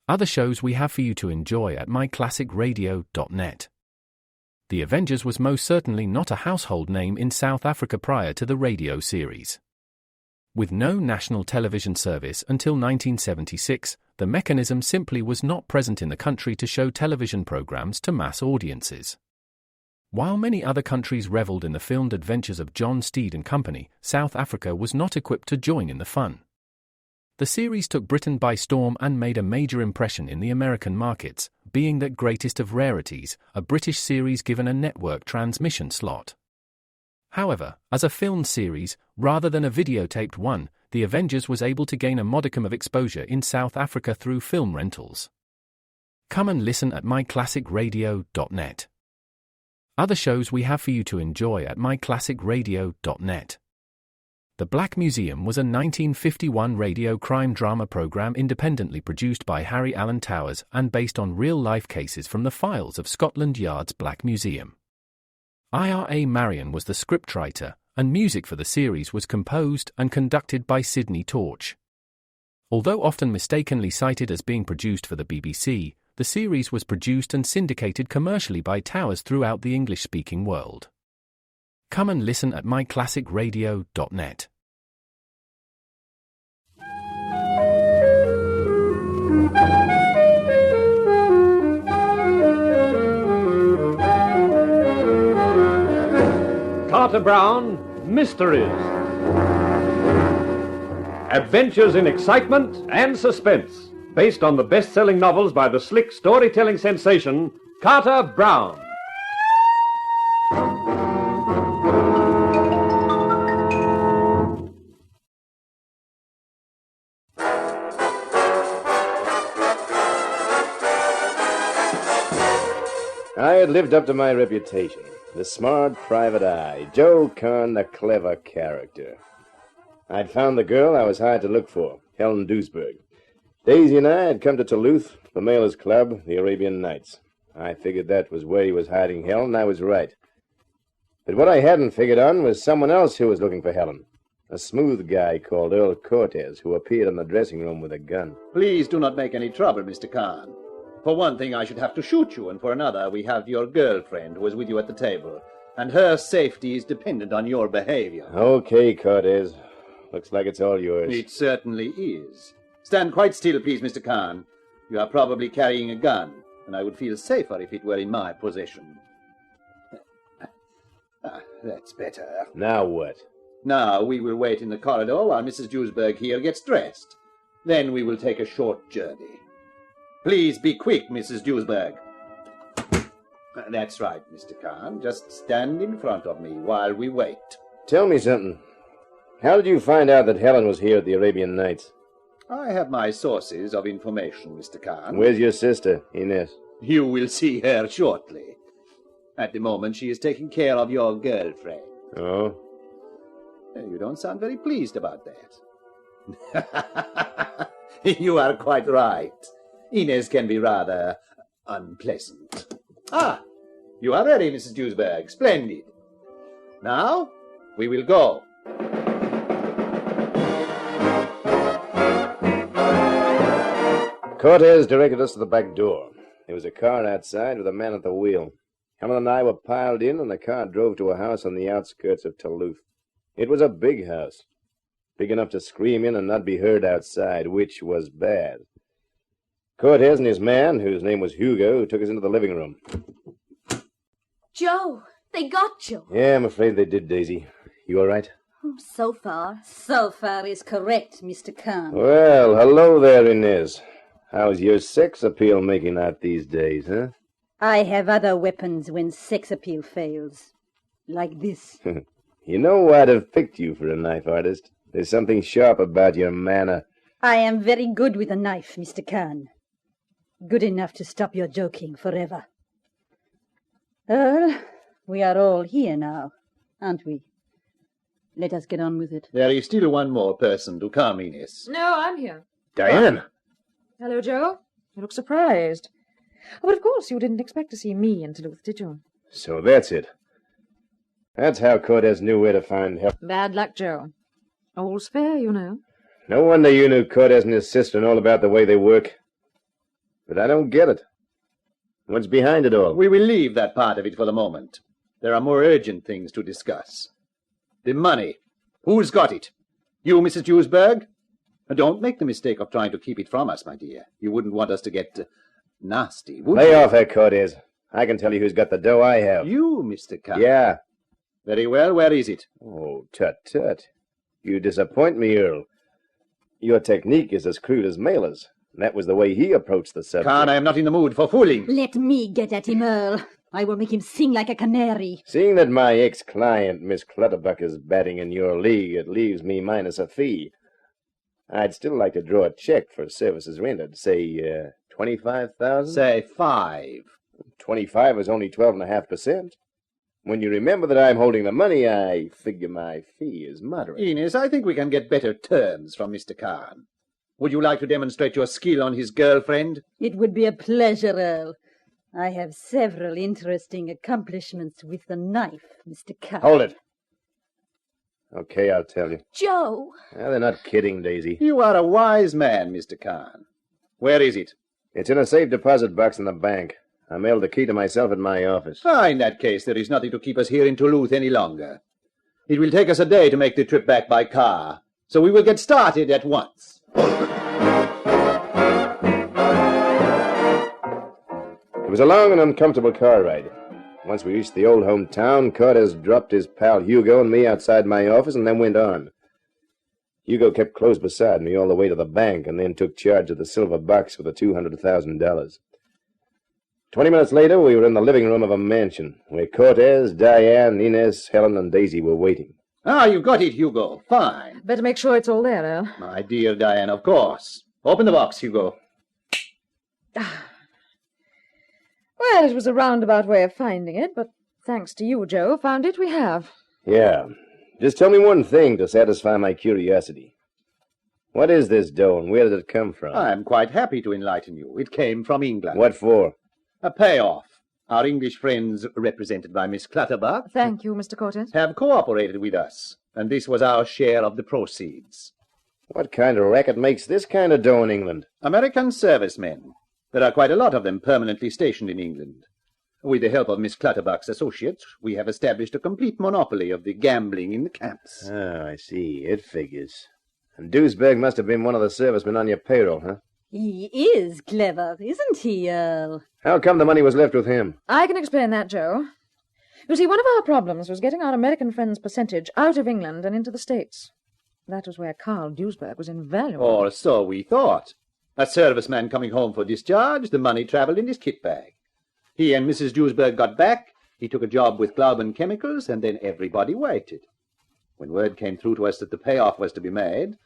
Other shows we have for you to enjoy at myclassicradio.net. The Avengers was most certainly not a household name in South Africa prior to the radio series. With no national television service until 1976, the mechanism simply was not present in the country to show television programs to mass audiences. While many other countries reveled in the filmed adventures of John Steed and company, South Africa was not equipped to join in the fun. The series took Britain by storm and made a major impression in the American markets, being that greatest of rarities, a British series given a network transmission slot. However, as a filmed series, rather than a videotaped one, The Avengers was able to gain a modicum of exposure in South Africa through film rentals. Come and listen at myclassicradio.net. Other shows we have for you to enjoy at myclassicradio.net. The Black Museum was a 1951 radio crime drama program independently produced by Harry Alan Towers and based on real-life cases from the files of Scotland Yard's Black Museum. Ira Marion was the scriptwriter, and music for the series was composed and conducted by Sidney Torch. Although often mistakenly cited as being produced for the BBC, the series was produced and syndicated commercially by Towers throughout the English-speaking world. Come and listen at myclassicradio.net. Carter Brown, Mysteries. Adventures in excitement and suspense, based on the best-selling novels by the slick storytelling sensation, Carter Brown. I had lived up to my reputation. The smart private eye, Joe Kahn, the clever character. I'd found the girl I was hired to look for, Helen Duisberg. Daisy and I had come to Toulouse, the Mailers Club, the Arabian Nights. I figured that was where he was hiding Helen, and I was right. But what I hadn't figured on was someone else who was looking for Helen. A smooth guy called Earl Cortez, who appeared in the dressing room with a gun. Please do not make any trouble, Mr. Kahn. For one thing, I should have to shoot you, and for another, we have your girlfriend who was with you at the table, and her safety is dependent on your behavior. Okay, Cortez. Looks like it's all yours. It certainly is. Stand quite still, please, Mr. Kahn. You are probably carrying a gun, and I would feel safer if it were in my possession. That's better. Now what? Now we will wait in the corridor while Mrs. Duisberg here gets dressed. Then we will take a short journey. Please be quick, Mrs. Duisberg. That's right, Mr. Kahn. Just stand in front of me while we wait. Tell me something. How did you find out that Helen was here at the Arabian Nights? I have my sources of information, Mr. Kahn. Where's your sister, Inez? You will see her shortly. At the moment, she is taking care of your girlfriend. Oh? You don't sound very pleased about that. You are quite right. Inez can be rather unpleasant. Ah, you are ready, Mrs. Duisberg. Splendid. Now, we will go. Cortez directed us to the back door. There was a car outside with a man at the wheel. Helen and I were piled in, and the car drove to a house on the outskirts of Toulouse. It was a big house, big enough to scream in and not be heard outside, which was bad. Cortez and his man, whose name was Hugo, took us into the living room. Joe, they got you. Yeah, I'm afraid they did, Daisy. You all right? So far. So far is correct, Mr. Kahn. Well, hello there, Inez. How's your sex appeal making out these days, huh? I have other weapons when sex appeal fails. Like this. You know I'd have picked you for a knife artist. There's something sharp about your manner. I am very good with a knife, Mr. Kahn. Good enough to stop your joking forever. Earl, we are all here now, aren't we? Let us get on with it. There is still one more person to come, Inez. No, I'm here. Diane! Hello, Joe. You look surprised. Oh, but of course you didn't expect to see me in Toulouse, did you? So that's it. That's how Cortez knew where to find help. Bad luck, Joe. All's fair, you know. No wonder you knew Cortez and his sister and all about the way they work. But I don't get it. What's behind it all? We will leave that part of it for the moment. There are more urgent things to discuss. The money. Who's got it? You, Mrs. Duesberg? Don't make the mistake of trying to keep it from us, my dear. You wouldn't want us to get nasty, would you? Lay off there, Cortez. I can tell you who's got the dough I have. You, Mr. Kahn? Yeah. Very well. Where is it? Oh, tut. You disappoint me, Earl. Your technique is as crude as Mailer's. And that was the way he approached the subject. Kahn, I am not in the mood for fooling. Let me get at him, Earl. I will make him sing like a canary. Seeing that my ex-client, Miss Clutterbuck, is batting in your league, it leaves me minus a fee. I'd still like to draw a check for services rendered. Say, 25,000? Say 5. 25 is only 12.5%. When you remember that I'm holding the money, I figure my fee is moderate. Ines, I think we can get better terms from Mr. Kahn. Would you like to demonstrate your skill on his girlfriend? It would be a pleasure, Earl. I have several interesting accomplishments with the knife, Mr. Kahn. Hold it. Okay, I'll tell you. Joe. Well, they're not kidding, Daisy. You are a wise man, Mr. Kahn. Where is it? It's in a safe deposit box in the bank. I mailed the key to myself at my office. In that case, there is nothing to keep us here in Toulouse any longer. It will take us a day to make the trip back by car, so we will get started at once. It was a long and uncomfortable car ride. Once we reached the old hometown, Cortez dropped his pal Hugo and me outside my office and then went on. Hugo kept close beside me all the way to the bank and then took charge of the silver box with the $200,000. 20 minutes later, we were in the living room of a mansion where Cortez, Diane, Ines, Helen, and Daisy were waiting. You got it, Hugo. Fine. Better make sure it's all there, Earl. My dear Diane, of course. Open the box, Hugo. Well, it was a roundabout way of finding it, but thanks to you, Joe, found it we have. Yeah. Just tell me one thing to satisfy my curiosity. What is this dough and where did it come from? I'm quite happy to enlighten you. It came from England. What for? A payoff. Our English friends, represented by Miss Clutterbuck, Thank you, Mr. Cortez. have cooperated with us, and this was our share of the proceeds. What kind of racket makes this kind of dough in England? American servicemen. There are quite a lot of them permanently stationed in England. With the help of Miss Clutterbuck's associates, we have established a complete monopoly of the gambling in the camps. Oh, I see. It figures. And Duesberg must have been one of the servicemen on your payroll, huh? He is clever, isn't he, Earl? How come the money was left with him? I can explain that, Joe. You see, one of our problems was getting our American friend's percentage out of England and into the States. That was where Carl Duesberg was invaluable. Or so we thought. A serviceman coming home for discharge, the money travelled in his kit bag. He and Mrs. Duesberg got back, he took a job with Glauben Chemicals, and then everybody waited. When word came through to us that the payoff was to be made,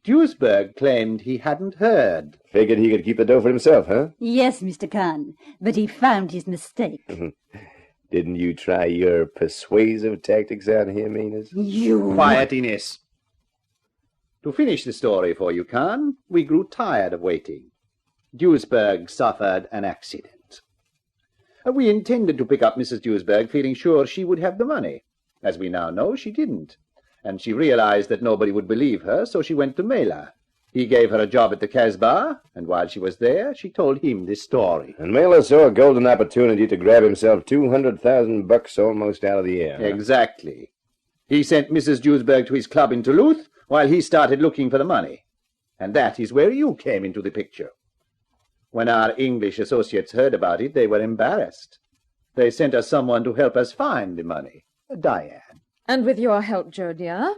Duesberg claimed he hadn't heard. Figured he could keep the dough for himself, huh? Yes, Mr. Kahn, but he found his mistake. Didn't you try your persuasive tactics out here, Ines? You... Quiet, Ines. To finish the story for you, Kahn, we grew tired of waiting. Duesberg suffered an accident. We intended to pick up Mrs. Duesberg, feeling sure she would have the money. As we now know, she didn't. And she realized that nobody would believe her, so she went to Mailer. He gave her a job at the Casbah, and while she was there, she told him this story. And Mailer saw a golden opportunity to grab himself $200,000 almost out of the air. Huh? Exactly. He sent Mrs. Duesberg to his club in Toulouse, while he started looking for the money. And that is where you came into the picture. When our English associates heard about it, they were embarrassed. They sent us someone to help us find the money. Diane. And with your help, Joe, dear,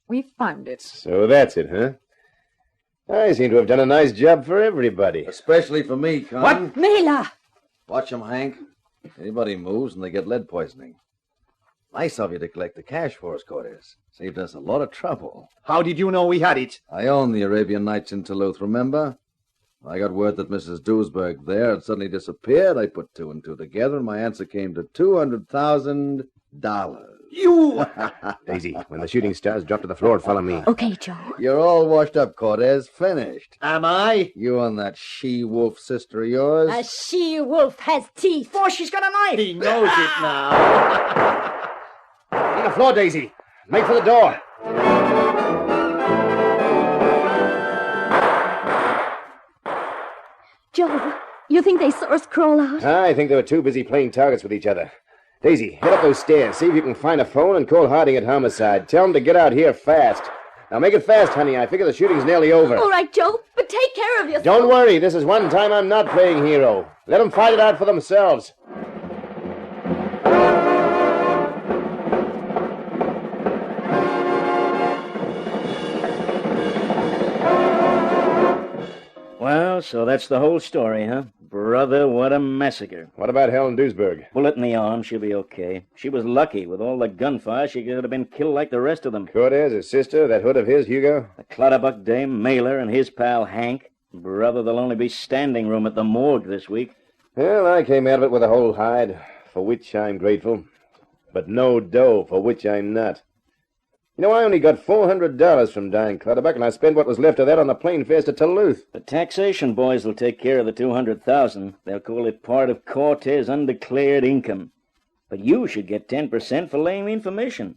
we found it. So that's it, huh? I seem to have done a nice job for everybody. Especially for me, Kahn. What? Mailer! Watch 'em, Hank. Anybody moves and they get lead poisoning. Nice of you to collect the cash for us, Cortez. Saved us a lot of trouble. How did you know we had it? I own the Arabian Nights in Toulouse, remember? I got word that Mrs. Duesberg there had suddenly disappeared. I put two and two together, and my answer came to $200,000. You! Daisy, when the shooting stars drop to the floor, follow me. Okay, Joe. You're all washed up, Cortez. Finished. Am I? You and that she-wolf sister of yours. A she-wolf has teeth. Oh, she's got a knife. He knows it now. On the floor, Daisy. Make for the door. Joe, You think they saw us crawl out? I think they were too busy playing targets with each other. Daisy, head up those stairs. See if you can find a phone and call Harding at Homicide. Tell him to get out here fast. Now make it fast, honey. I figure the shooting's nearly over. All right, Joe, but take care of yourself. Don't worry. This is one time I'm not playing hero. Let them fight it out for themselves. Well, so that's the whole story, huh? Brother, what a massacre. What about Helen Duisberg? Bullet in the arm, she'll be okay. She was lucky. With all the gunfire, she could have been killed like the rest of them. Cortez, his sister, that hood of his, Hugo? The Clutterbuck dame, Mailer, and his pal Hank. Brother, there'll only be standing room at the morgue this week. Well, I came out of it with a whole hide, for which I'm grateful. But no dough, for which I'm not. You know, I only got $400 from dying Clutterbuck, and I spent what was left of that on the plane fares to Duluth. The taxation boys will take care of the $200,000. They'll call it part of Cortez' undeclared income. But you should get 10% for laying information.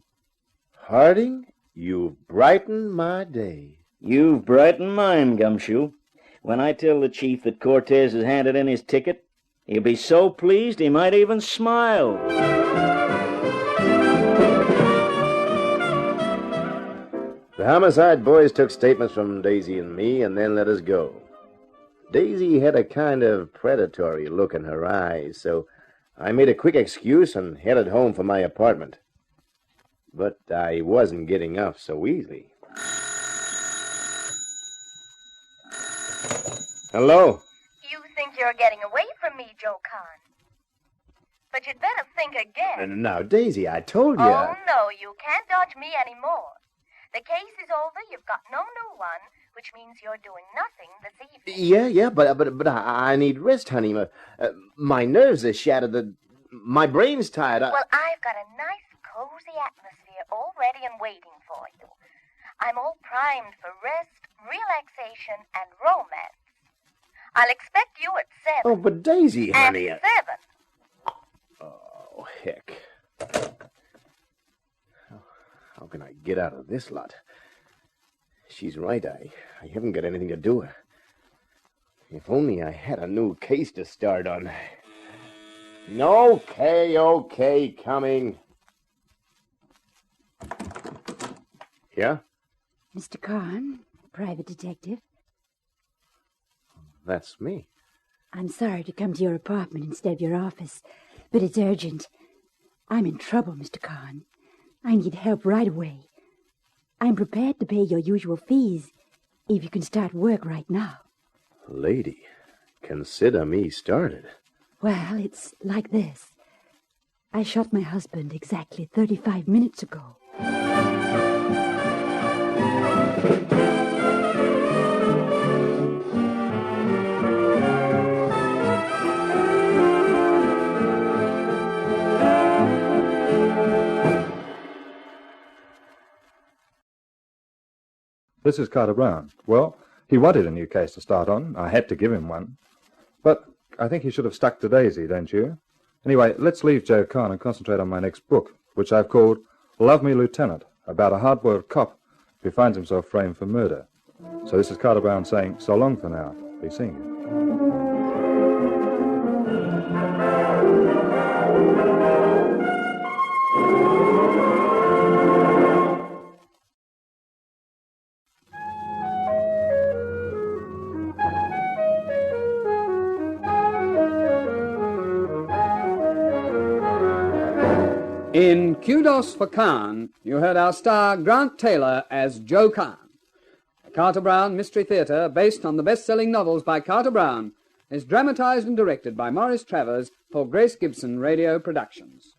Harding, you've brightened my day. You've brightened mine, Gumshoe. When I tell the chief that Cortez has handed in his ticket, he'll be so pleased he might even smile. The Homicide boys took statements from Daisy and me and then let us go. Daisy had a kind of predatory look in her eyes, so I made a quick excuse and headed home for my apartment. But I wasn't getting off so easily. Hello? You think you're getting away from me, Joe Kahn. But you'd better think again. Now, Daisy, I told you. Oh, no, you can't dodge me anymore. The case is over, you've got no new one, which means you're doing nothing this evening. Yeah, but I need rest, honey. My nerves are shattered. My brain's tired. Well, I've got a nice, cozy atmosphere all ready and waiting for you. I'm all primed for rest, relaxation, and romance. I'll expect you at 7. Oh, but Daisy, honey. At 7. Oh, heck. How can I get out of this lot? She's right. I haven't got anything to do. If only I had a new case to start on. Okay, coming. Yeah? Mr. Kahn, private detective. That's me. I'm sorry to come to your apartment instead of your office, but it's urgent. I'm in trouble, Mr. Kahn. I need help right away. I'm prepared to pay your usual fees if you can start work right now. Lady, consider me started. Well, it's like this. I shot my husband exactly 35 minutes ago. This is Carter Brown. Well, he wanted a new case to start on. I had to give him one. But I think he should have stuck to Daisy, don't you? Anyway, let's leave Joe Kahn and concentrate on my next book, which I've called Love Me, Lieutenant, about a hard-boiled cop who finds himself framed for murder. So this is Carter Brown saying so long for now. Be seeing you. In Kudos for Kahn, you heard our star Grant Taylor as Joe Kahn. The Carter Brown Mystery Theatre, based on the best-selling novels by Carter Brown, is dramatized and directed by Maurice Travers for Grace Gibson Radio Productions.